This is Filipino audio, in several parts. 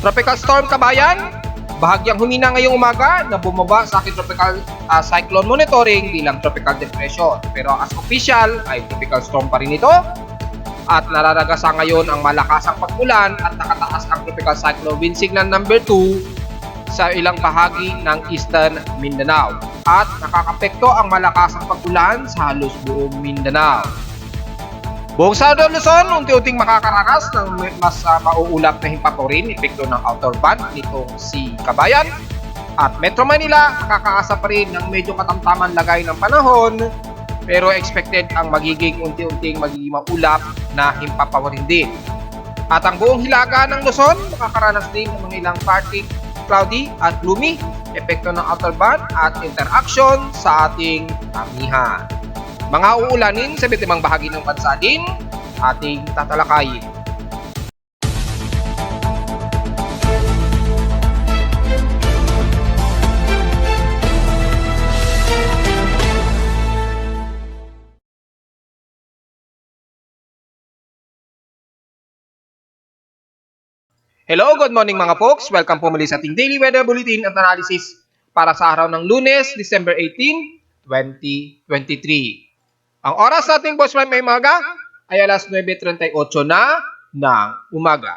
Tropical Storm Kabayan, bahagyang humina ngayong umaga na bumaba sa aking tropical cyclone monitoring bilang tropical depression. Pero as official ay tropical storm pa rin ito at nararagasa ngayon ang malakasang pag-ulan at nakataas ang tropical cyclone wind signal number 2 sa ilang bahagi ng Eastern Mindanao at nakakapekto ang malakasang pag-ulan sa halos buong Mindanao. Buong Southern Luzon, unti-unting makakaranas ng mas mauulap na himpaporin, epekto ng outer band nitong si Kabayan. At Metro Manila, nakakaasa pa rin ng medyo katamtaman lagay ng panahon, pero expected ang magiging unti-unting magiging maulap na himpaporin din. At ang buong hilaga ng Luzon, makakaranas din ng mga ilang partly cloudy at gloomy, epekto ng outer band at interaction sa ating amihan. Mga uulanin sa iba't ibang bahagi ng bansa din ating tatalakayin. Hello, good morning mga folks. Welcome po muli sa ating daily weather bulletin at analysis para sa araw ng Lunes, December 18, 2023. Ang oras sa ating Boss Prime may umaga ay alas 9:38 na ng umaga.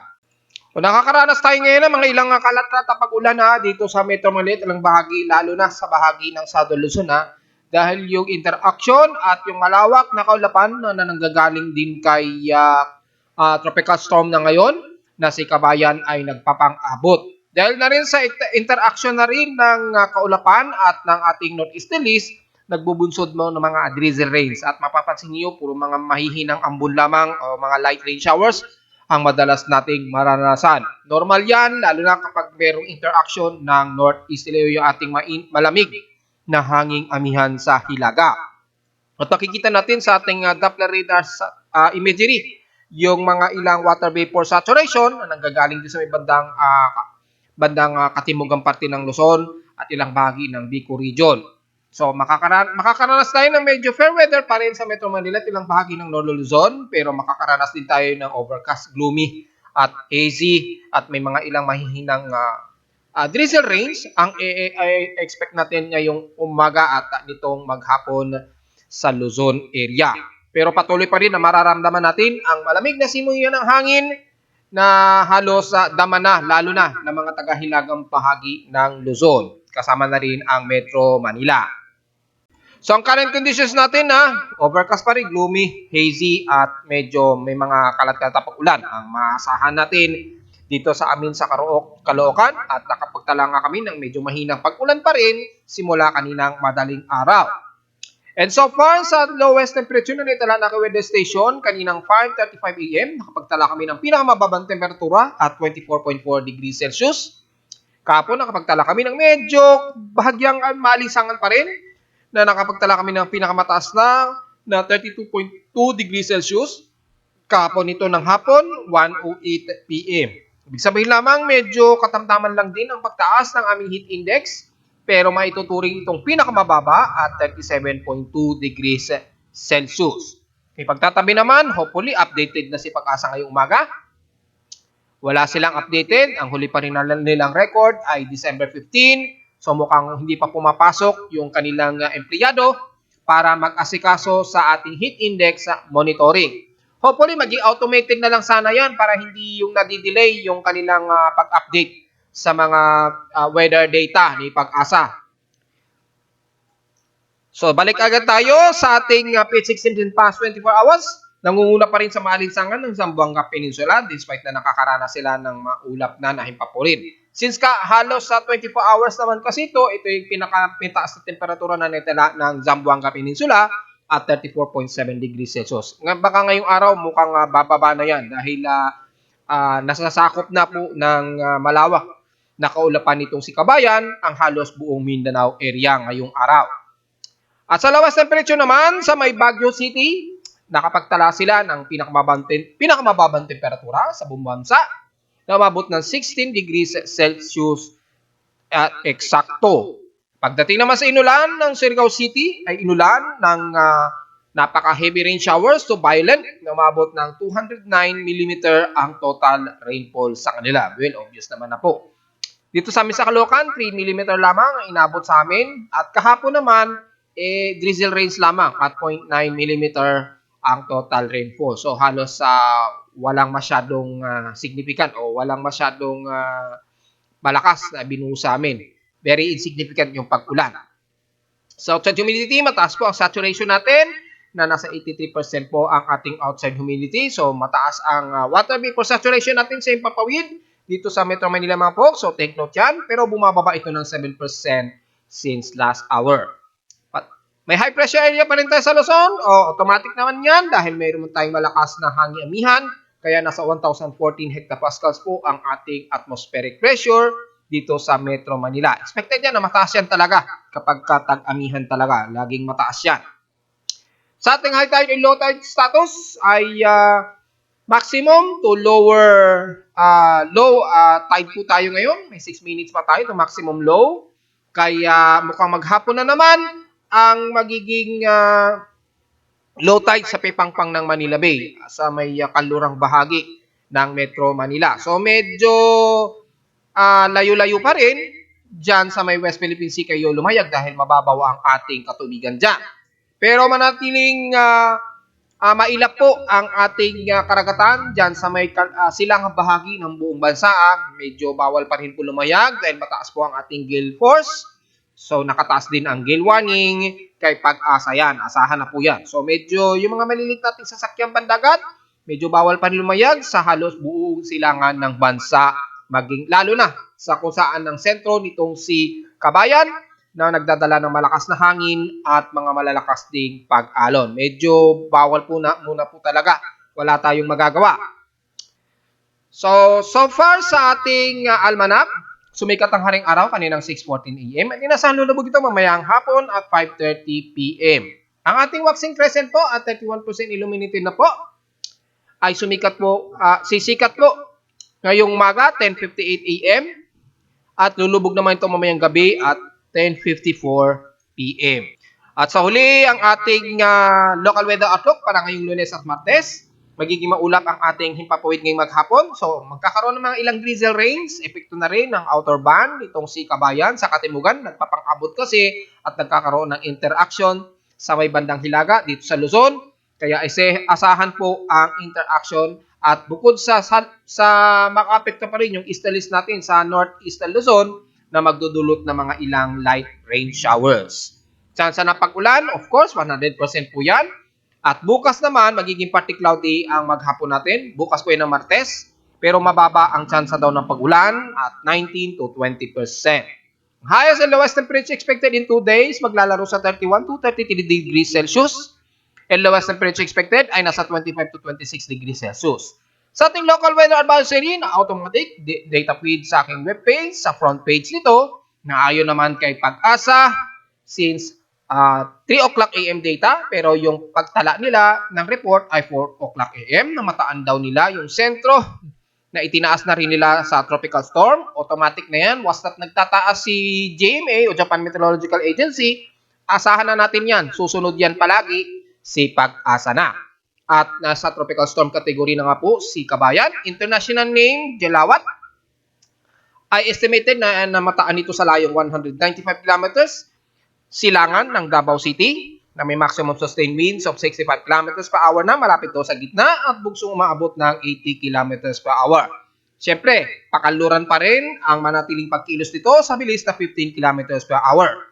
O nakakaranas tayo ngayon ng mga ilang kalat-kalat na pag-ulan dito sa Metro Manila, ilang bahagi, lalo na sa bahagi ng Southern Luzon dahil yung interaction at yung malawak na kaulapan na nanggagaling din kay tropical storm na ngayon na si Kabayan ay nagpapang-abot. Dahil na rin sa interaction na rin ng kaulapan at ng ating northeasterlies, nagbubunsod mo ng mga drizzle rains. At mapapansin niyo, puro mga mahihinang ambon lamang o mga light rain showers ang madalas nating maranasan. Normal yan, lalo na kapag merong interaction ng northeasterly yung ating malamig na hanging amihan sa hilaga. At makikita natin sa ating Doppler radar imagery yung mga ilang water vapor saturation na nanggagaling din sa may bandang katimugang parte ng Luzon at ilang bahagi ng Bicol region. So makakaranas tayo ng medyo fair weather pa rin sa Metro Manila at ilang bahagi ng Northern Luzon, pero makakaranas din tayo ng overcast, gloomy at hazy at may mga ilang mahihinang drizzle rains ang expect natin ngayong umaga at nitong maghapon sa Luzon area. Pero patuloy pa rin na mararamdaman natin ang malamig na simoy ng hangin na halos dama na, lalo na ng mga taga-hilagang bahagi ng Luzon. Kasama na rin ang Metro Manila. So ang current conditions natin overcast pa rin, gloomy, hazy at medyo may mga kalat-kalat na pag-ulan. Ang maasahan natin dito sa amin sa Caloocan at nakapagtala nga kami ng medyo mahinang pag-ulan pa rin simula kaninang madaling araw. And so far, sa lowest temperature na naitala na weather station, kaninang 5:35 AM, nakapagtala kami ng pinakamababang temperatura at 24.4 degrees Celsius. Kahapon, nakapagtala kami ng medyo bahagyang malinsangan pa rin, na nakapagtala kami ng pinakamataas na 32.2 degrees Celsius. Kahapon ito ng hapon, 1:08 PM. Ibig sabihin lamang, medyo katamtaman lang din ang pagtaas ng aming heat index, pero maituturing itong pinakamababa at 37.2 degrees Celsius. May pagtatabi naman, hopefully updated na si Pag-asa ngayong umaga. Wala silang updated. Ang huli pa rin nilang record ay December 15. So mukhang hindi pa pumapasok yung kanilang empleyado para mag-asikaso sa ating heat index monitoring. Hopefully maging automated na lang sana yan para hindi yung nadidelay yung kanilang pag-update sa mga weather data ni Pag-asa. So, balik agad tayo sa ating P16 in past 24 hours. Nangunguna pa rin sa malinsangan ng Zamboanga Peninsula despite na nakakaranas sila ng maulap na himpaporin. Since halos sa 24 hours naman kasi ito yung pinakapitaas na temperatura na naitala ng Zamboanga Peninsula at 34.7 degrees Celsius. Baka ngayong araw mukhang bababa na yan dahil nasasakop na po ng malawak na kaulapan nitong si Kabayan ang halos buong Mindanao area ngayong araw. At sa lowest temperature naman sa may Baguio City, nakapagtala sila ng pinakamababang temperatura sa buong bansa na umabot ng 16 degrees Celsius at eksakto. Pagdating naman sa inulan ng Surigao City ay inulan ng Napaka-heavy rain showers to violent na umabot ng 209 mm ang total rainfall sa kanila. Well, obvious naman na po. Dito sa amin sa Caloocan, 3 mm lamang ang inabot sa amin. At kahapon naman, drizzle rains lamang at 0.9 mm ang total rainfall. So halos walang masyadong significant o walang masyadong malakas na binuo sa amin. Very insignificant yung pag-ulan. So outside humidity, mataas po ang saturation natin na nasa 83% po ang ating outside humidity. So mataas ang water vapor saturation natin sa Himpapawid dito sa Metro Manila mga po. So take note yan. Pero bumababa ito ng 7% since last hour. May high pressure area pa rin tayo sa Luzon. Automatic naman yan dahil mayroon tayong malakas na hangin-amihan. Kaya nasa 1,014 hectopascals po ang ating atmospheric pressure dito sa Metro Manila. Expected yan na mataas yan talaga kapag tag-amihan talaga. Laging mataas yan. Sa ating high tide and low tide status ay maximum to low tide po tayo ngayon. May 6 minutes pa tayo to maximum low. Kaya mukhang maghapon na naman ang magiging low tide sa Pepangpang ng Manila Bay sa may kanlurang bahagi ng Metro Manila. So medyo layo-layo pa rin dyan sa may West Philippine Sea kayo lumayag dahil mababaw ang ating katubigan dyan. Pero manatiling mailap po ang ating karagatan dyan sa may silangang bahagi ng buong bansa. Medyo bawal pa rin po lumayag dahil mataas po ang ating gale force. So nakataas din ang gale warning kay Pag-asa yan. Asahan na po yan. So medyo yung mga maliliit nating sasakyang pandagat, medyo bawal pa rin lumayag sa halos buong silangan ng bansa. Lalo na sa kung saan ng sentro nitong si Kabayan na nagdadala ng malakas na hangin at mga malalakas ding pag-alon. Medyo bawal po muna po talaga. Wala tayong magagawa. So far sa ating almanac, sumikat ang haring araw kaninang 6:14 AM at inasahan lulubog ito mamayang hapon at 5:30 PM. Ang ating waxing crescent po at 31% illuminated na po ay sisikat po ngayong umaga 10:58 AM at lulubog naman ito mamayang gabi at 10:54 PM. At sa huli, ang ating local weather outlook para ngayong Lunes at Martes. Magiging maulap ang ating Himpapawid ngayong maghapon. So, magkakaroon ng mga ilang drizzle rains. Epekto na rin ng outer band itong si Kabayan sa Katimugan. Nagpapang-abot kasi at nagkakaroon ng interaction sa may bandang Hilaga dito sa Luzon. Kaya asahan po ang interaction at bukod sa makaapekto pa rin yung easterlies natin sa northeastern Luzon na magdudulot ng mga ilang light rain showers. Chance na pag-ulan, of course, 100% po yan. At bukas naman, magiging partly cloudy ang maghapon natin. Bukas po yan ng Martes. Pero mababa ang chance daw ng pag-ulan at 19 to 20%. Highest and lowest temperature expected in 2 days, maglalaro sa 31 to 33 degrees Celsius. And lowest temperature expected ay nasa 25 to 26 degrees Celsius. Sa ating local weather advisory na automatic data feed sa aking webpage, sa front page nito, na ayon naman kay Pag-asa since 3 o'clock AM data, pero yung pagtala nila ng report ay 4 o'clock AM. Namataan daw nila yung sentro na itinaas na rin nila sa tropical storm. Automatic na yan. Wasta't nagtataas si JMA o Japan Meteorological Agency, asahan na natin yan. Susunod yan palagi si Pag-asa na. At nasa tropical storm category na nga po si Kabayan. International name, Jelawat. Ay estimated na namataan ito sa layong 195 kilometers. Silangan ng Davao City na may maximum sustained winds of 65 kilometers per hour na malapit daw sa gitna at bugsong umaabot ng 80 kilometers per hour. Siyempre, pakanluran pa rin ang manatiling pagkilos nito sa bilis na 15 kilometers per hour.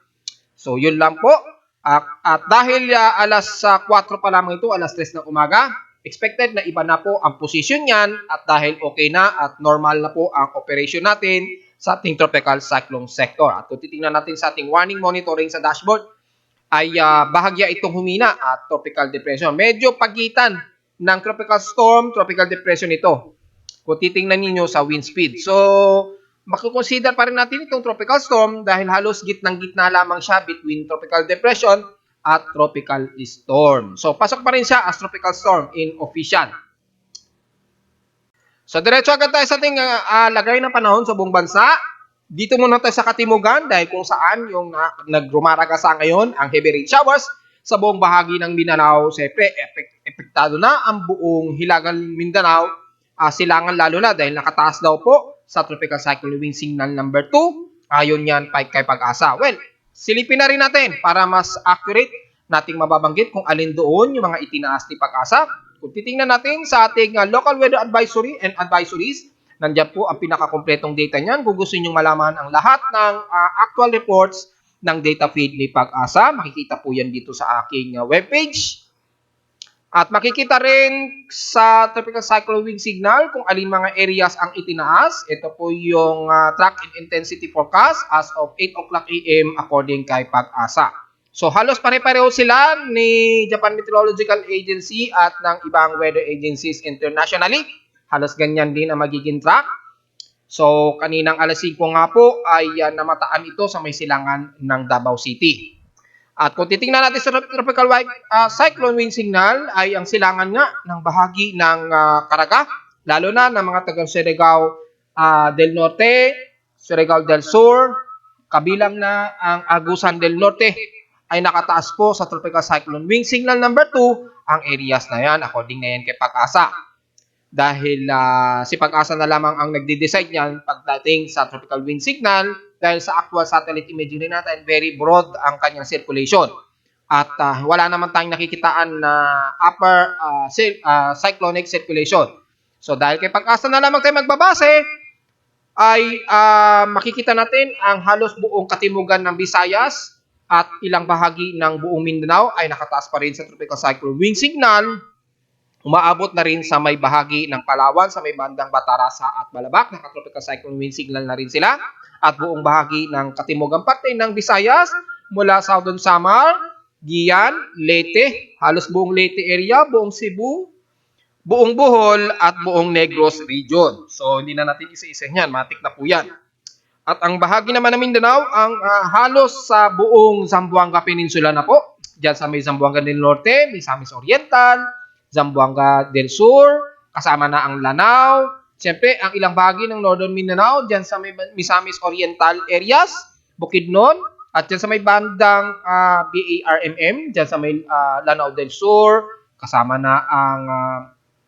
So yun lang po. At dahil alas 4 pa lamang ito, alas 3 ng umaga, expected na iba na po ang position niyan at dahil okay na at normal na po ang operation natin sa ating tropical cyclone sector. At kung titingnan natin sa ating warning monitoring sa dashboard, ay bahagya itong humina at tropical depression. Medyo pagitan ng tropical storm, tropical depression ito. Kung titingnan ninyo sa wind speed. So, makukonsider pa rin natin itong tropical storm dahil halos gitnang-gitna lamang siya between tropical depression at tropical storm. So, pasok pa rin siya as tropical storm in official. So, diretso agad tayo sa ating lagay ng panahon sa buong bansa. Dito muna tayo sa Katimugan dahil kung saan yung nagrumaraga sa ngayon ang heavy rain showers sa buong bahagi ng Mindanao. Siyempre, epektado na ang buong hilagang Mindanao, silangan lalo na dahil nakataas daw po sa Tropical Cyclone Wind Signal number 2. Ayon yan kay Pag-asa. Well, silipin na rin natin para mas accurate nating mababanggit kung alin doon yung mga itinaas ni Pag-asa. Kung titingnan natin sa ating local weather advisory and advisories, nandiyan po ang pinakakompletong data niyan. Kung gusto niyo malaman ang lahat ng actual reports ng data feed ni Pag-asa, makikita po yan dito sa aking webpage. At makikita rin sa Tropical Cyclone Wind Signal kung alin mga areas ang itinaas. Ito po yung track and intensity forecast as of 8 o'clock AM according kay Pag-asa. So halos pare-pareho sila ni Japan Meteorological Agency at ng ibang weather agencies internationally. Halos ganyan din ang magiging track. So kaninang alas 5 nga po ay namataan ito sa may silangan ng Davao City. At kung titingnan natin sa Tropical Cyclone Wind Signal ay ang silangan nga ng bahagi ng Caraga, lalo na ng mga taga Surigao del Norte, Surigao del Sur, kabilang na ang Agusan del Norte ay nakataas po sa Tropical Cyclone Wind Signal number 2 ang areas na yan according na yan kay Pag-asa. Dahil si Pag-asa na lamang ang nagde-decide niyan pagdating sa Tropical Wind Signal dahil sa actual satellite imagery natin, very broad ang kanyang circulation. At wala naman tayong nakikitaan na upper cyclonic circulation. So dahil kay Pag-asa na lamang tayo magbabase, ay makikita natin ang halos buong katimugan ng Visayas at ilang bahagi ng buong Mindanao ay nakataas pa rin sa Tropical Cyclone Wind Signal. Umaabot na rin sa may bahagi ng Palawan, sa may bandang Batarasa at Balabac. Naka-Tropical Cyclone Wind Signal na rin sila. At buong bahagi ng katimugang parte ng Visayas mula Southern Samar, Guian, Leyte, halos buong Leyte area, buong Cebu, buong Bohol at buong Negros region. So hindi na natin isa-isa yan, matik na po yan. At ang bahagi naman ng Mindanao, ang halos sa buong Zamboanga Peninsula na po. Diyan sa may Zamboanga del Norte, Misamis Oriental, Zamboanga del Sur, kasama na ang Lanao. Siyempre, ang ilang bahagi ng Northern Mindanao, dyan sa may Misamis Oriental areas, Bukidnon, at dyan sa may bandang BARMM, dyan sa may Lanao del Sur, kasama na ang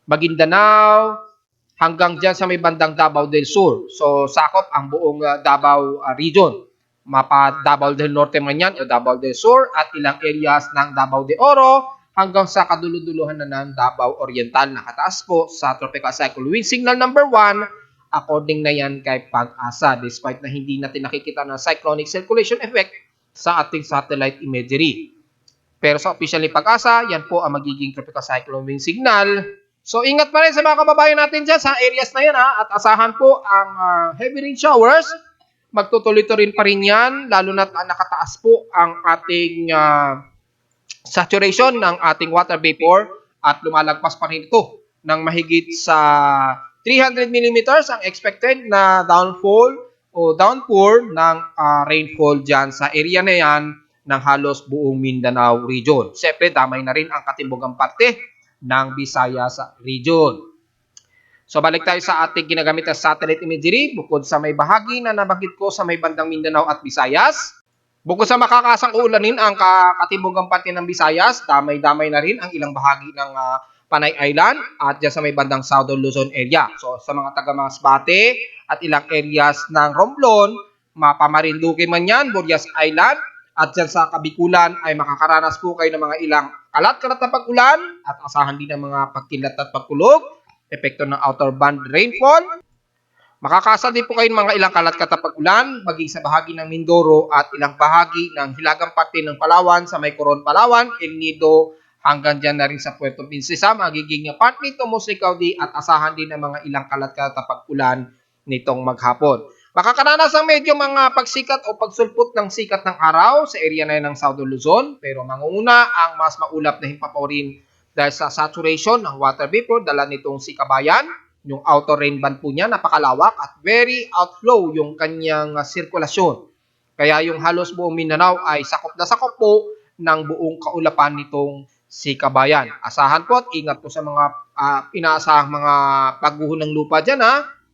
Maguindanao, hanggang dyan sa may bandang Davao del Sur. So, sakop ang buong Davao region. Mapa Davao del Norte man yan, o Davao del Sur, at ilang areas ng Davao de Oro, hanggang sa kaduluduluhan na ng Davao Oriental. Nakataas po sa Tropical Cyclone Wind Signal number 1 according na yan kay Pag-asa despite na hindi natin nakikita ng cyclonic circulation effect sa ating satellite imagery. Pero sa official ni Pag-asa, yan po ang magiging Tropical Cyclone Wind Signal. So ingat pa rin sa mga kababayan natin dyan sa areas na yan at asahan po ang heavy rain showers. Magtutuloy-tuloy pa rin yan lalo na nakataas po ang ating saturation ng ating water vapor at lumalagpas pa rin ito ng mahigit sa 300 mm ang expected na downfall o downpour ng rainfall dyan sa area na yan ng halos buong Mindanao region. Siyempre, damay na rin ang katimugang parte ng Visayas region. So, balik tayo sa ating ginagamit na satellite imagery bukod sa may bahagi na nabanggit ko sa may bandang Mindanao at Visayas. Bukod sa makakasang uulanin ang katimugang parte ng Visayas, damay-damay na rin ang ilang bahagi ng Panay Island at dyan sa may bandang Southern Luzon area. So sa mga taga Masbate at ilang areas ng Romblon, Marinduque man yan, Burias Island, at dyan sa Kabikulan ay makakaranas po kayo ng mga ilang kalat-kalat na pag-ulan at asahan din ng mga pagkilat at pagkulog, epekto ng outer band rainfall. Makakasa din po kayo ng mga ilang kalat-kalat na pag-ulan, maging sa bahagi ng Mindoro at ilang bahagi ng hilagang parte ng Palawan sa may Coron, Palawan, El Nido, hanggang dyan na rin sa Puerto Princesa, magiging partly to mostly cloudy at asahan din ng mga ilang kalat-kalat na pag-ulan nitong maghapon. Makakaranas ng medyo mga pagsikat o pagsulpot ng sikat ng araw sa area na yun ng Southern Luzon, pero mangunguna ang mas maulap na himpaporin dahil sa saturation ng water vapor dala nitong Sikabayan. Yung outer rain band po niya napakalawak at very outflow yung kanyang sirkulasyon. Kaya yung halos buong Mindanao ay sakop na sakop po ng buong kaulapan nitong Sikabayan. Asahan po at ingat po sa mga inaasahang mga pagguho ng lupa dyan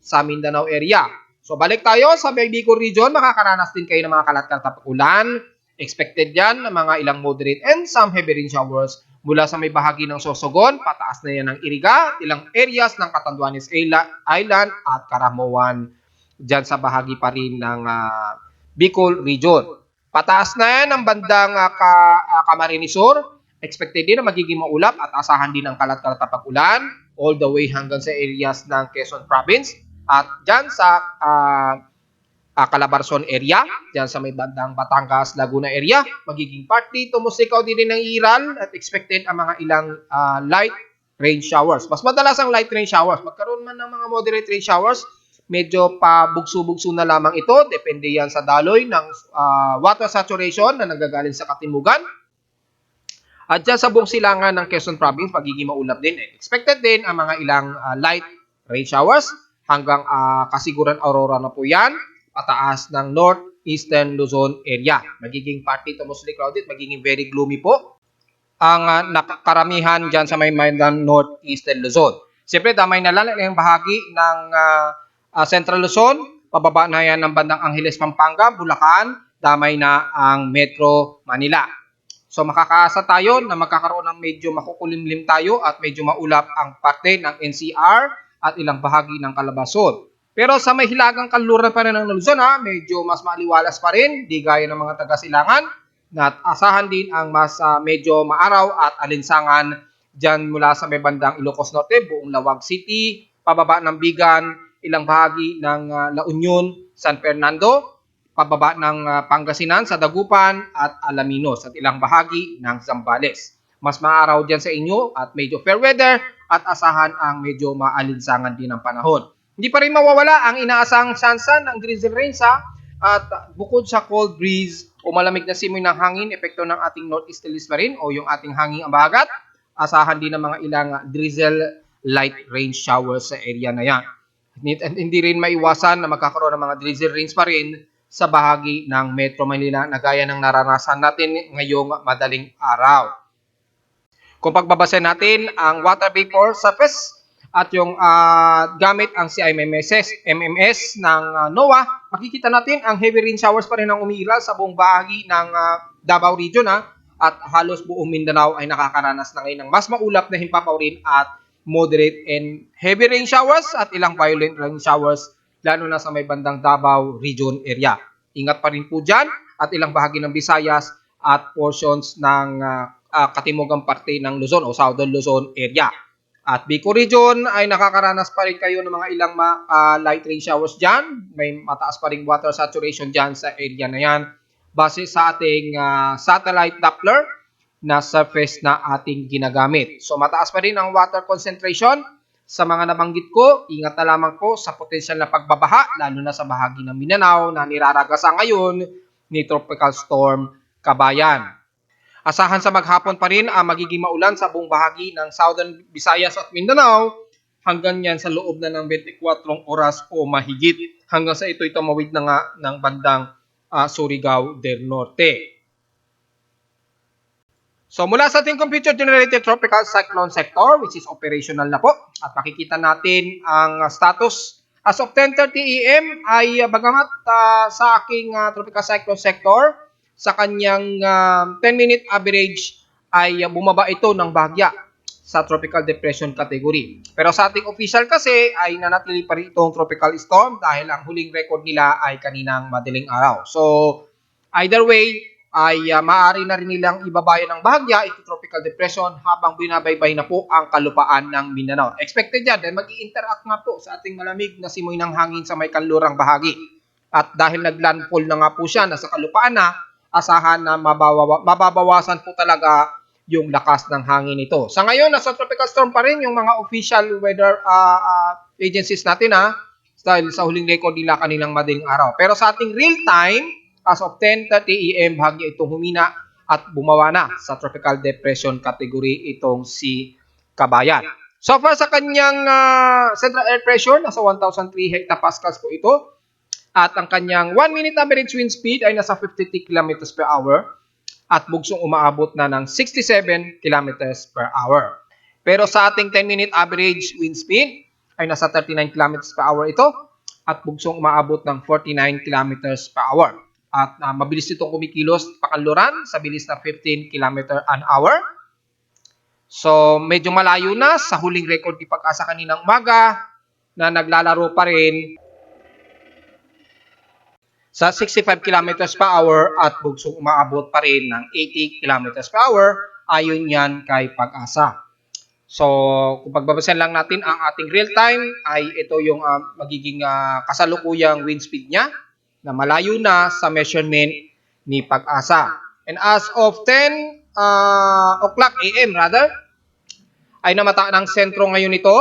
sa Mindanao area. So balik tayo sa Bicol region, makakaranas din kayo ng mga kalat-kalat na pag-ulan. Expected yan ng mga ilang moderate and some heavy rain showers mula sa may bahagi ng Sorsogon, pataas na yan ng Iriga, ilang areas ng Catanduanes Island at Caramoan dyan sa bahagi pa rin ng Bicol region. Pataas na yan ang bandang Camarines Sur. Expected din na magiging maulap at asahan din ang kalat-kalat na pag-ulan all the way hanggang sa areas ng Quezon Province at dyan sa Calabarzon area, dyan sa may bandang Batangas, Laguna area, magiging partly tumusikaw din ng iral at expected ang mga ilang light rain showers. Mas madalas ang light rain showers. Magkaroon man ng mga moderate rain showers, medyo pabugso-bugso na lamang ito. Depende yan sa daloy ng water saturation na nanggagaling sa katimugan. At dyan sa buong silangan ng Quezon Province, magiging maulap din. Expected din ang mga ilang light rain showers hanggang kasiguran aurora na po yan. Pataas ng northeastern Luzon area. Magiging partly to mostly clouded, magiging very gloomy po ang karamihan dyan sa may bandang northeastern Luzon. Siyempre, damay na lang yung bahagi ng Central Luzon, pababa na yan ng bandang Angeles, Pampanga, Bulacan, damay na ang Metro Manila. So makakaasa tayo na magkakaroon ng medyo makukulimlim tayo at medyo maulap ang parte ng NCR at ilang bahagi ng Calabarzon. Pero sa may hilagang kanluran pa rin ng Luzon, medyo mas maliwalas pa rin, di gaya ng mga taga-silangan. At asahan din ang mas medyo maaraw at alinsangan dyan mula sa may bandang Ilocos Norte, buong Lawag City, pababa ng Bigan, ilang bahagi ng La Union, San Fernando, pababa ng Pangasinan sa Dagupan at Alaminos at ilang bahagi ng Zambales. Mas maaraw dyan sa inyo at medyo fair weather at asahan ang medyo maalinsangan din ng panahon. Hindi pa rin mawawala ang inaasahang tsansa ng drizzle rains at bukod sa cold breeze o malamig na simoy ng hangin, epekto ng ating northeasterlies pa rin o yung ating hangin ang bahagat, asahan din ng mga ilang drizzle light rain showers sa area na yan. Hindi rin maiwasan na magkakaroon ng mga drizzle rains pa rin sa bahagi ng Metro Manila na gaya ng naranasan natin ngayong madaling araw. Kung pagbabasa natin ang water vapor surface at yung gamit ang MMS ng NOAA, makikita natin ang heavy rain showers pa rin ang umiiral sa buong bahagi ng Davao Region at halos buong Mindanao ay nakakaranas na ngayon ng mas maulap na himpapaw rin at moderate and heavy rain showers at ilang violent rain showers lalo na sa may bandang Davao Region area. Ingat pa rin po dyan at ilang bahagi ng Visayas at portions ng katimugang parte ng Luzon o Southern Luzon area. At Bicol Region ay nakakaranas pa rin kayo ng mga ilang light rain showers dyan. May mataas pa rin water saturation dyan sa area na yan. Base sa ating satellite Doppler na surface na ating ginagamit. So mataas pa rin ang water concentration. Sa mga nabanggit ko, ingat na lamang po sa potensyal na pagbabaha, lalo na sa bahagi ng Mindanao na niraragasan ngayon ni Tropical Storm Kabayan. Asahan sa maghapon pa rin ang magiging maulan sa buong bahagi ng Southern Visayas at Mindanao hanggang yan sa loob na ng 24 oras o mahigit hanggang sa ito'y tumawid na nga ng bandang Surigao del Norte. So mula sa ating computer-generated tropical cyclone sector which is operational na po at makikita natin ang status as of 10:30 AM ay bagamat sa aking tropical cyclone sector sa kanyang 10-minute average ay bumaba ito ng bahagya sa tropical depression category. Pero sa ating official kasi ay nanatili pa rin itong tropical storm dahil ang huling record nila ay kaninang madaling araw. So either way ay maaari na rin nilang ibabayan ng bahagya ito tropical depression habang binabaybay na po ang kalupaan ng Mindanao. Expected yan dahil mag-i-interact nga po sa ating malamig na simoy ng hangin sa may kanlurang bahagi. At dahil naglandfall na nga po siya nasa kalupaan na, asahan na mababawasan po talaga yung lakas ng hangin nito. Sa ngayon, nasa tropical storm pa rin yung mga official weather agencies natin dahil sa huling record nila kanilang madaling araw. Pero sa ating real time, as of 10:30 AM, bahagya itong humina at bumawa na sa tropical depression category itong si Kabayan. So far sa kanyang central air pressure, nasa 1,003 hectopascals po ito. At ang kanyang 1-minute average wind speed ay nasa 53 km per hour at bugsong umaabot na ng 67 km per hour. Pero sa ating 10-minute average wind speed ay nasa 39 km per hour ito at bugsong umaabot ng 49 km per hour. at mabilis itong kumikilos pakanluran sa bilis na 15 km an hour. So medyo malayo na sa huling record ni Pag-asa kaninang umaga na naglalaro pa rin sa 65 kilometers per hour at bugsong umaabot pa rin ng 80 kilometers per hour ayon yan kay Pag-asa. So kung pagbabasehan lang natin ang ating real time ay ito yung magiging kasalukuyang wind speed niya na malayo na sa measurement ni Pag-asa. And as of 10 o'clock AM ay namataan ang sentro ngayon nito.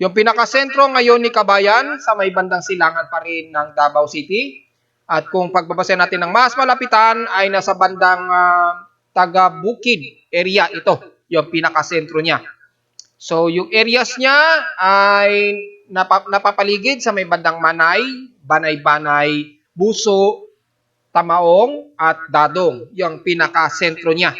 Yung pinakasentro ngayon ni Kabayan sa may bandang silangan pa rin ng Davao City. At kung pagbabasa natin ng mas malapitan ay nasa bandang Taga-Bukid area ito. Yung pinakasentro niya. So yung areas niya ay napapaligid sa may bandang Manay, Banay-Banay, Buso, Tamaong at Dadong. Yung pinakasentro niya.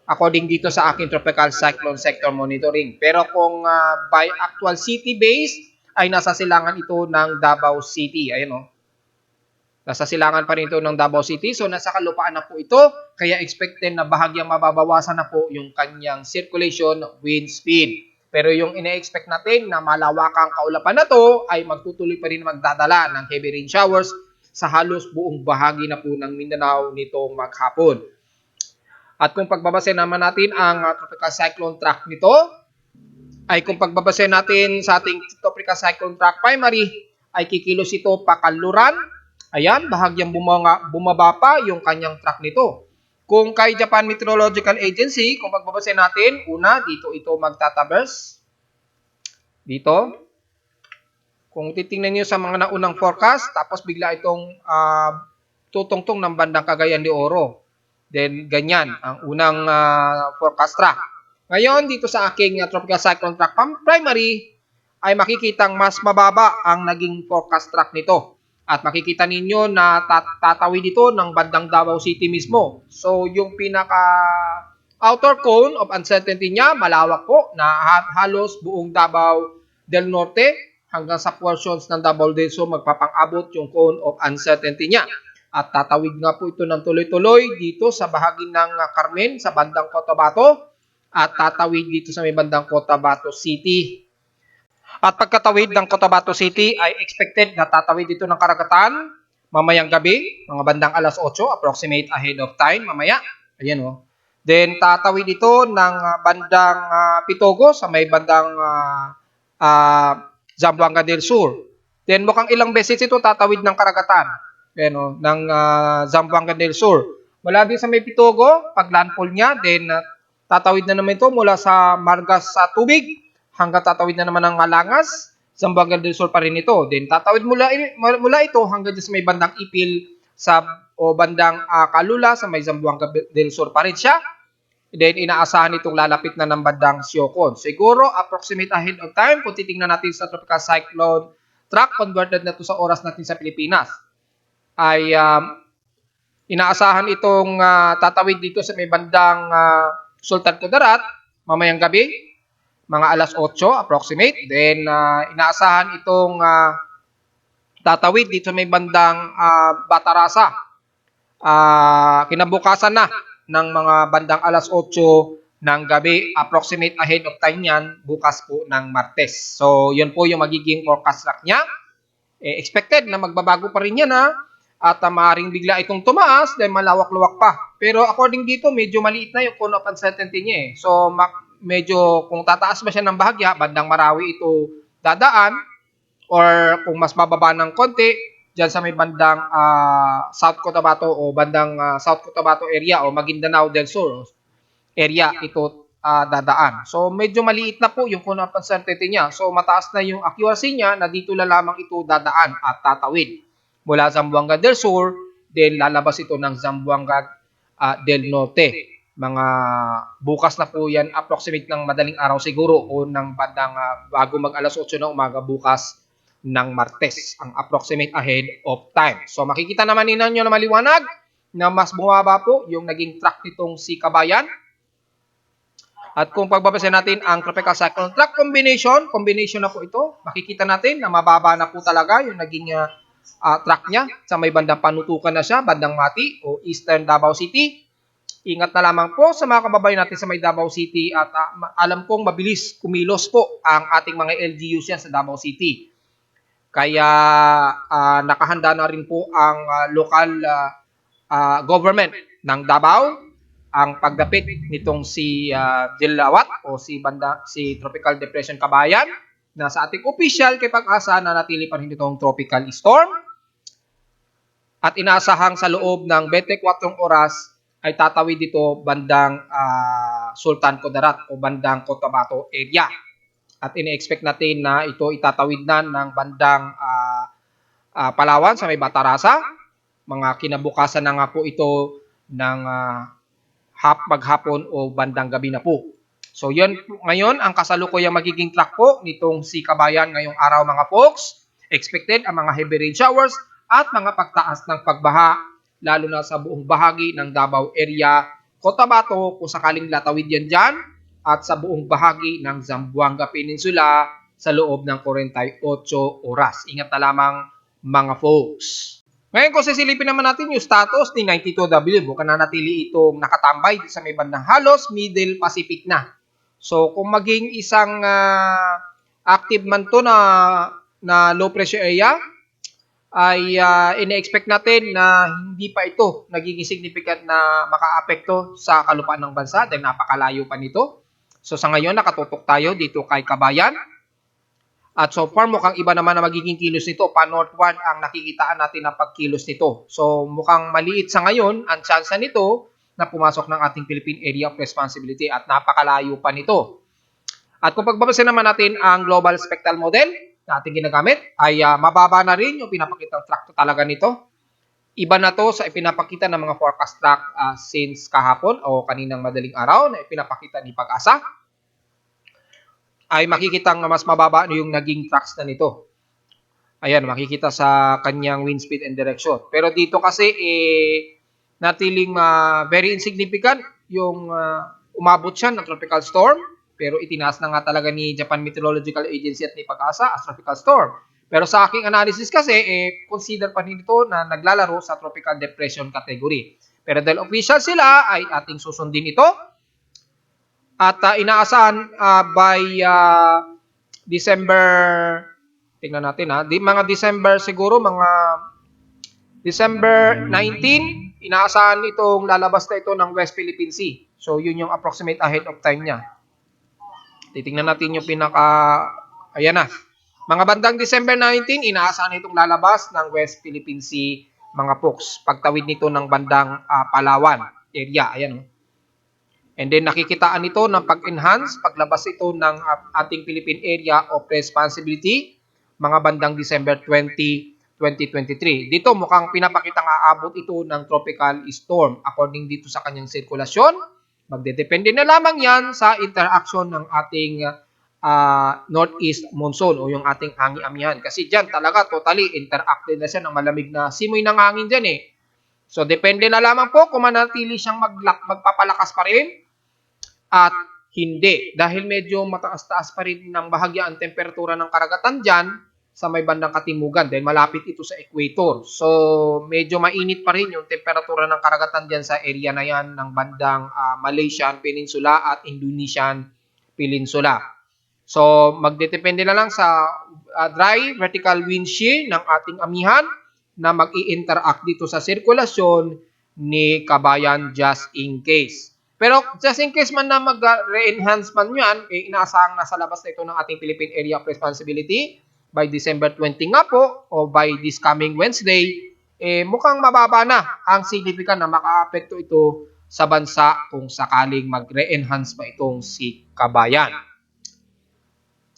According dito sa aking Tropical Cyclone Sector Monitoring. Pero kung by actual city base, ay nasa silangan ito ng Davao City. Ayan o. Nasa silangan pa rin ito ng Davao City. So nasa kalupaan na po ito. Kaya expected na bahagyang mababawasan na po yung kanyang circulation wind speed. Pero yung ina-expect natin na malawakang kaulapan na to ay magtutuloy pa rin magdadala ng heavy rain showers sa halos buong bahagi na po ng Mindanao nitong maghapon. At kung pagbabase naman natin ang tropical cyclone track nito, ay kung pagbabase natin sa ating tropical cyclone track primary, ay kikilos ito pakanluran. Ayan, bahagyang bumaba pa yung kanyang track nito. Kung kay Japan Meteorological Agency, kung pagbabase natin, una, dito ito magtatraverse. Dito. Kung titingnan nyo sa mga naunang forecast, tapos bigla itong tutungtong ng bandang Cagayan de Oro. Then, ganyan ang unang forecast track. Ngayon, dito sa aking tropical cyclone track primary, ay makikitang mas mababa ang naging forecast track nito. At makikita ninyo na tatawid dito ng bandang Davao City mismo. So, yung pinaka outer cone of uncertainty niya, malawak po na halos buong Davao del Norte hanggang sa portions ng Davao del Sur magpapang-abot yung cone of uncertainty niya. At tatawid nga po ito ng tuloy-tuloy dito sa bahagi ng Carmen sa bandang Cotabato at tatawid dito sa may bandang Cotabato City. At pagkatawid ng Cotabato City ay expected na tatawid dito ng karagatan mamayang gabi, mga bandang alas 8, approximate ahead of time mamaya. Ayan o. Then tatawid ito ng bandang Pitogo sa may bandang Zamboanga del Sur. Then mukhang ilang beses ito tatawid ng karagatan. Ayan, ng Zamboanga del Sur. Mula din sa may Pitogo, pag landfall niya, then tatawid na naman ito mula sa Margas sa tubig hanggang tatawid na naman ng Malangas, Zamboanga del Sur pa rin ito. Then tatawid mula ito hanggang sa may bandang Ipil o bandang Calula sa may Zamboanga del Sur pa rin siya. Then inaasahan itong lalapit na ng bandang Siocon. Siguro approximate ahead of time kung titingnan natin sa tropical cyclone track converted na ito sa oras natin sa Pilipinas. Ay inaasahan itong tatawid dito sa may bandang Sultan Kudarat mamayang gabi, mga alas 8 approximate. Then inaasahan itong tatawid dito sa may bandang Batarasa kinabukasan na ng mga bandang alas 8 ng gabi, approximate ahead of time yan bukas po ng Martes. So yun po yung magiging forecast track niya. Expected na magbabago pa rin yan at maaaring bigla itong tumaas dahil malawak-luwak pa. Pero according dito, medyo maliit na yung cone of uncertainty niya So medyo kung tataas ba siya ng bahagya, bandang Marawi ito dadaan, or kung mas bababa ng konti, dyan sa may bandang South Cotabato o bandang South Cotabato area o Maguindanao del Sur area ito dadaan. So medyo maliit na po yung cone of uncertainty niya. So mataas na yung accuracy niya na dito na lamang ito dadaan at tatawid mula Zamboanga del Sur, then lalabas ito ng Zamboanga del Norte. Mga bukas na po yan, approximate ng madaling araw siguro o ng bandang bago mag alas 8 ng umaga bukas ng Martes, ang approximate ahead of time. So makikita naman ninyo na maliwanag na mas bumaba po yung naging track nitong si Kabayan. At kung pagbabasa natin ang tropical cyclone track combination na po ito, makikita natin na mababa na po talaga yung naging track niya sa may bandang panutukan na siya, bandang Mati o Eastern Davao City. Ingat na lamang po sa mga kababayan natin sa may Davao City at alam kong mabilis kumilos po ang ating mga LGUs yan sa Davao City. Kaya nakahanda na rin po ang local government ng Davao ang pagdapit nitong si Dilawat o si Tropical Depression Kabayan na sa ating official kay Pag-asa na natili pa rin itong tropical storm at inaasahang sa loob ng 24 oras ay tatawid dito bandang Sultan Kudarat o bandang Cotabato area. At ine-expect natin na ito itatawid na ng bandang Palawan sa may Batarasa. Mga kinabukasan na nga po ito ng maghapon o bandang gabi na po. So yun ngayon ang kasalukuyang magiging track po nitong si Kabayan ngayong araw mga folks. Expected ang mga heavy rain showers at mga pagtaas ng pagbaha lalo na sa buong bahagi ng Davao area, Cotabato kung sakaling latawid yan dyan, at sa buong bahagi ng Zamboanga Peninsula sa loob ng 48 oras. Ingat na lamang mga folks. Ngayon kung sisilipin naman natin yung status ni 92W, bukan na natili itong nakatambay sa may bandang halos Middle Pacific na. So kung maging isang active man to na low pressure area, ay ine-expect natin na hindi pa ito nagiging significant na makaapekto sa kalupaan ng bansa dahil napakalayo pa nito. So sa ngayon nakatutok tayo dito kay Kabayan. At so far mukhang iba naman na magiging kilos nito. Pa-northward ang nakikitaan natin na pagkilos nito. So mukhang maliit sa ngayon ang tsansa nito na pumasok ng ating Philippine Area of Responsibility at napakalayo pa nito. At kung pagbabasin naman natin ang Global Spectral Model na ating ginagamit, ay mababa na rin yung pinapakitang track talaga nito. Iba na to sa ipinapakita ng mga forecast track since kahapon o kaninang madaling araw na ipinapakita ni Pag-asa. Ay makikita nga mas mababa yung naging tracks na nito. Ayan, makikita sa kanyang wind speed and direction. Pero dito kasi natiling very insignificant yung umabot siya ng tropical storm. Pero itinaas na nga talaga ni Japan Meteorological Agency at ni Pag-asa as tropical storm. Pero sa aking analysis kasi, consider pa rin ito na naglalaro sa tropical depression category. Pero dahil official sila, ay ating susundin ito. At inaasahan by December, tingnan natin mga December siguro, mga December 19, inaasahan itong lalabas na ito ng West Philippine Sea. So yun yung approximate ahead of time niya. Titingnan natin yung ayan na. Mga bandang December 19, inaasahan itong lalabas ng West Philippine Sea, mga folks. Pagtawid nito ng bandang Palawan area. Ayan. And then nakikitaan ito ng pag-enhance, paglabas ito ng ating Philippine Area of Responsibility, mga bandang December 20, 2023. Dito mukhang pinapakita nga abot ito ng tropical storm according dito sa kanyang sirkulasyon. Magdedepende na lamang yan sa interaction ng ating northeast monsoon o yung ating hangi-amihan. Kasi dyan talaga totally interacted na siya ng malamig na simoy ng hangin dyan So depende na lamang po kung manatili siyang magpapalakas pa rin at hindi. Dahil medyo mataas-taas pa rin ng bahagya ang temperatura ng karagatan dyan sa may bandang katimugan dahil malapit ito sa equator. So, medyo mainit pa rin yung temperatura ng karagatan dyan sa area na yan ng bandang Malaysian Peninsula at Indonesian Peninsula. So, magdedepende na lang sa dry vertical wind shear ng ating amihan na mag-i-interact dito sa sirkulasyon ni Kabayan just in case. Pero just in case man na mag-re-enhance man yan, inaasahang nasa labas na ito ng ating Philippine Area of Responsibility by December 20 nga po o by this coming Wednesday, mukhang mababa na ang significant na makaapekto ito sa bansa kung sakaling mag-re-enhance pa itong si Kabayan.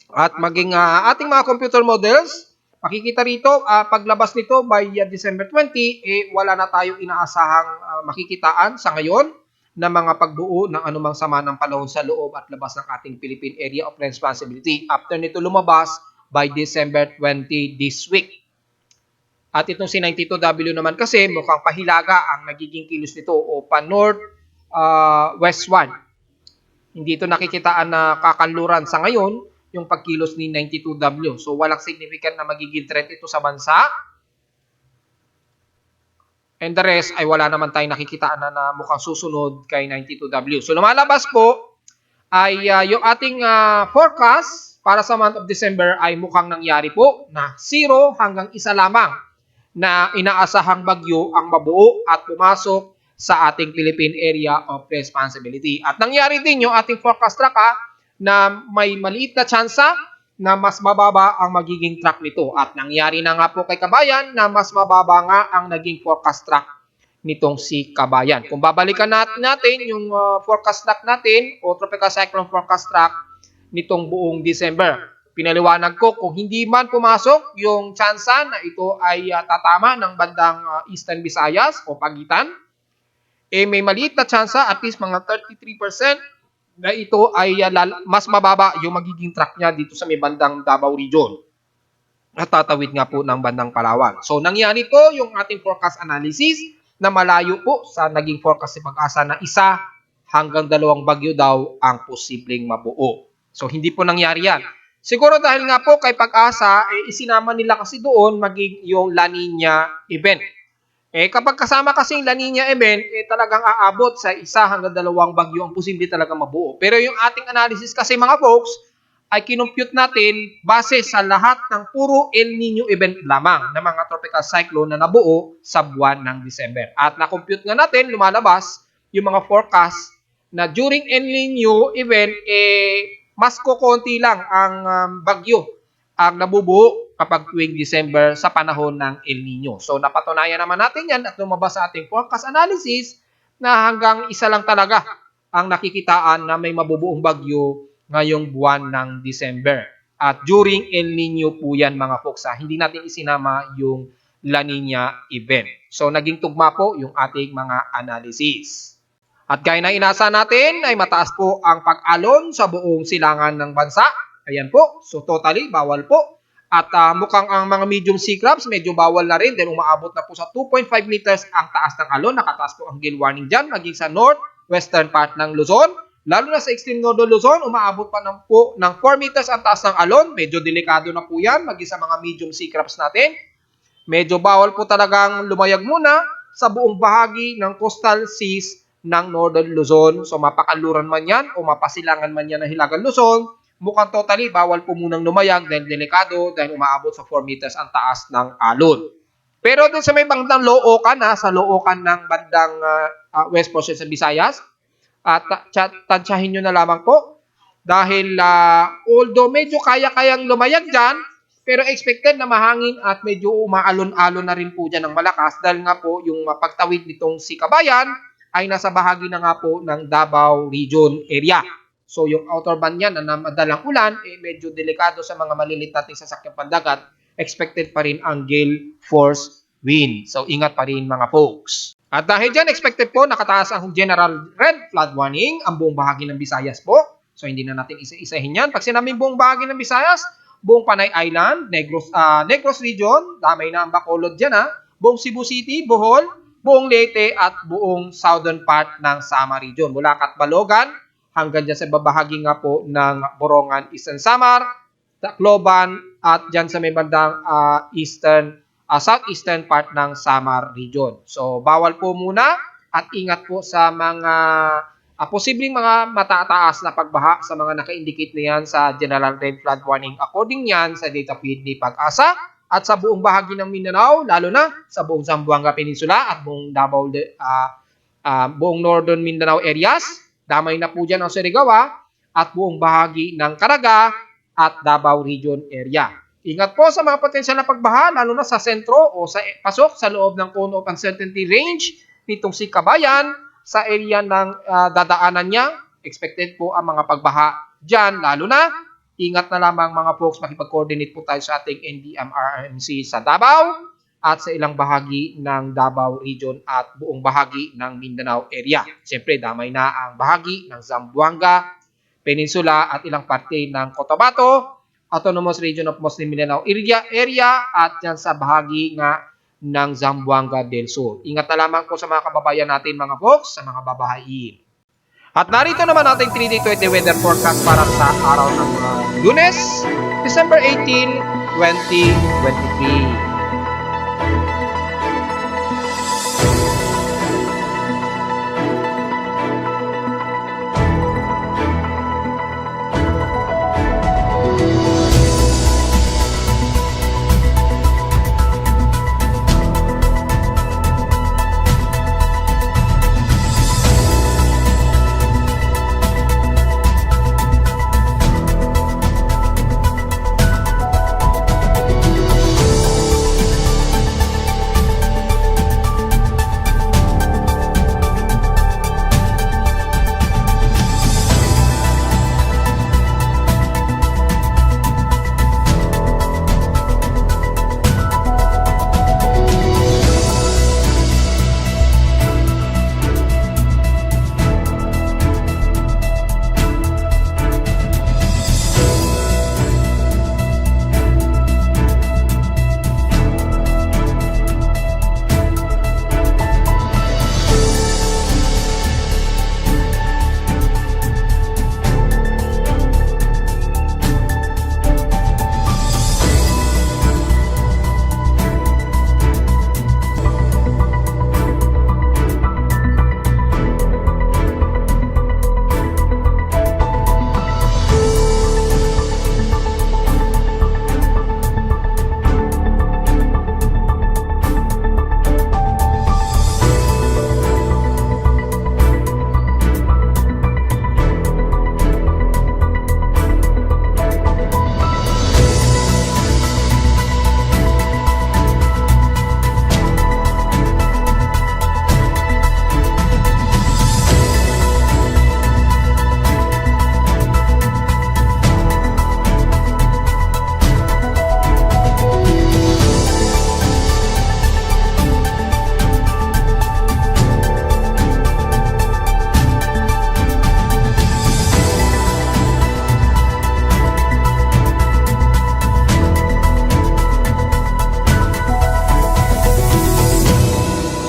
At maging ating mga computer models, makikita rito, paglabas nito by December 20, wala na tayong inaasahang makikitaan sa ngayon na mga pagbuo ng anumang sama ng panahon sa loob at labas ng ating Philippine Area of Responsibility after nito lumabas by December 20 this week. At itong si 92W naman kasi mukhang pahilaga ang nagiging kilos nito o pa-north westward. Hindi ito nakikitaan na kakanluran sa ngayon yung pagkilos ni 92W. So walang significant na magiging threat ito sa bansa And the rest ay wala naman tayong nakikitaan na mukhang susunod kay 92W. So lumalabas po ay yung ating forecast para sa month of December ay mukhang nangyari po na 0 hanggang 1 lamang na inaasahang bagyo ang mabuo at pumasok sa ating Philippine Area of Responsibility. At nangyari din yung ating forecast track na may maliit na tsansa na mas mababa ang magiging track nito. At nangyari na nga po kay Kabayan na mas mababa nga ang naging forecast track nitong si Kabayan. Kung babalikan natin yung forecast track natin o tropical cyclone forecast track nitong buong December, pinaliwanag ko kung hindi man pumasok yung tsansa na ito ay tatama ng bandang Eastern Visayas o pagitan, may maliit na tsansa, at least mga 33%, na ito ay mas mababa yung magiging track niya dito sa may bandang Davao Region at tatawid nga po ng bandang Palawan. So nangyari po yung ating forecast analysis na malayo po sa naging forecast si Pag-asa na 1 hanggang 2 bagyo daw ang posibleng mabuo. So hindi po nangyari yan. Siguro dahil nga po kay Pag-asa, isinama nila kasi doon maging yung La Nina event. Kapag kasama kasing La Nina event, talagang aabot sa 1 hanggang 2 bagyo ang posible talaga mabuo. Pero yung ating analysis kasi mga folks, ay kinumpute natin base sa lahat ng puro El Nino event lamang na mga tropical cyclone na nabuo sa buwan ng December. At na-compute nga natin, lumalabas yung mga forecast na during El Nino event, mas kukunti lang ang bagyo ang nabubuo kapag tuwing December sa panahon ng El Nino. So napatunayan naman natin yan at lumabas sa ating forecast analysis na hanggang 1 lang talaga ang nakikitaan na may mabubuong bagyo ngayong buwan ng December. At during El Nino po yan mga folks. Hindi natin isinama yung La Nina event. So naging tugma po yung ating mga analysis. At gaya na inasa natin ay mataas po ang pag-alon sa buong silangan ng bansa. Ayan po. So totally bawal po. At mukhang ang mga medium sea crabs medyo bawal na rin dahil umaabot na po sa 2.5 meters ang taas ng alon. Nakataas po ang gale warning dyan maging sa northwestern part ng Luzon. Lalo na sa extreme northern Luzon, umaabot pa po ng 4 meters ang taas ng alon. Medyo delikado na po yan maging sa mga medium sea crabs natin. Medyo bawal po talagang lumayag muna sa buong bahagi ng coastal seas ng northern Luzon. So mapakaluran man yan o mapasilangan man yan ng Hilagang Luzon, mukhang totally bawal po munang lumayag dahil delikado dahil umaabot sa 4 meters ang taas ng alon. Pero dun sa may bandang Loocan, sa Loocan ng bandang west portion sa Visayas, tansyahin nyo na lamang po dahil although medyo kaya-kayang lumayag dyan, pero expected na mahangin at medyo umaalon-alon na rin po dyan ng malakas dahil nga po yung pagtawid nitong si Kabayan ay nasa bahagi na nga po ng Davao Region area. So yung outer band niya na madalang ulan, medyo delikado sa mga malilit nating sasakyang pandagat. Expected pa rin ang gale force wind. So ingat pa rin mga folks. At dahil dyan, expected po nakataas ang general red flood warning ang buong bahagi ng Visayas po. So hindi na natin isa-isahin yan. Pag sinabing buong bahagi ng Visayas, buong Panay Island, Negros Region, damay na ang Bacolod dyan buong Cebu City, Bohol, buong Leyte at buong southern part ng Samar Region. Mula Catbalogan hanggang dyan sa babahagi nga po ng Borongan, Eastern Samar, Tacloban at dyan sa may bandang southeastern part ng Samar Region. So bawal po muna at ingat po sa mga posibleng mga matataas na pagbaha sa mga naka-indicate na yan sa General Red Flood Warning. According yan sa data feed ni Pag-asa at sa buong bahagi ng Mindanao, lalo na sa buong Zamboanga Peninsula at buong Davao, buong Northern Mindanao areas. Damay na po dyan ang Surigao at buong bahagi ng Caraga at Davao Region area. Ingat po sa mga potensyal na pagbaha, lalo na sa sentro o sa pasok sa loob ng cone of uncertainty range nitong si Kabayan sa area ng dadaanan niya. Expected po ang mga pagbaha dyan, lalo na ingat na lamang mga folks, makipag-coordinate po tayo sa ating NDMRMC sa Davao at sa ilang bahagi ng Davao Region at buong bahagi ng Mindanao area. Siyempre, damay na ang bahagi ng Zamboanga Peninsula at ilang parte ng Cotabato, Autonomous Region of Muslim Mindanao area at yan sa bahagi nga ng Zamboanga del Sur. Ingat na lamang po sa mga kababayan natin mga folks, sa mga babahain. At narito naman natin 3-day weather forecast para sa araw ng Lunes, December 18, 2023.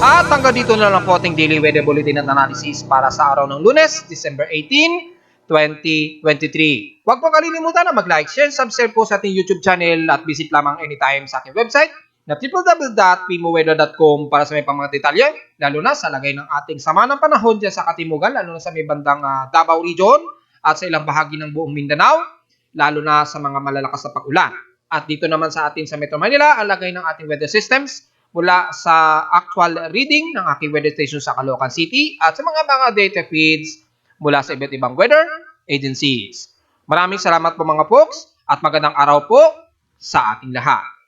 At hanggang dito na lang po ating daily weather bulletin at analysis para sa araw ng Lunes, December 18, 2023. Huwag po kalilimutan na mag-like, share, subscribe po sa ating YouTube channel at visit lamang anytime sa aking website na www.pimoweather.com para sa may pang mga detalye, lalo na sa lagay ng ating sama ng panahon dyan sa Katimugan, lalo na sa may bandang Davao Region at sa ilang bahagi ng buong Mindanao, lalo na sa mga malalakas na pag-ulan. At dito naman sa atin sa Metro Manila, ang lagay ng ating weather systems mula sa actual reading ng aking weather station sa Caloocan City at sa mga data feeds mula sa iba't ibang weather agencies. Maraming salamat po mga folks at magandang araw po sa ating lahat.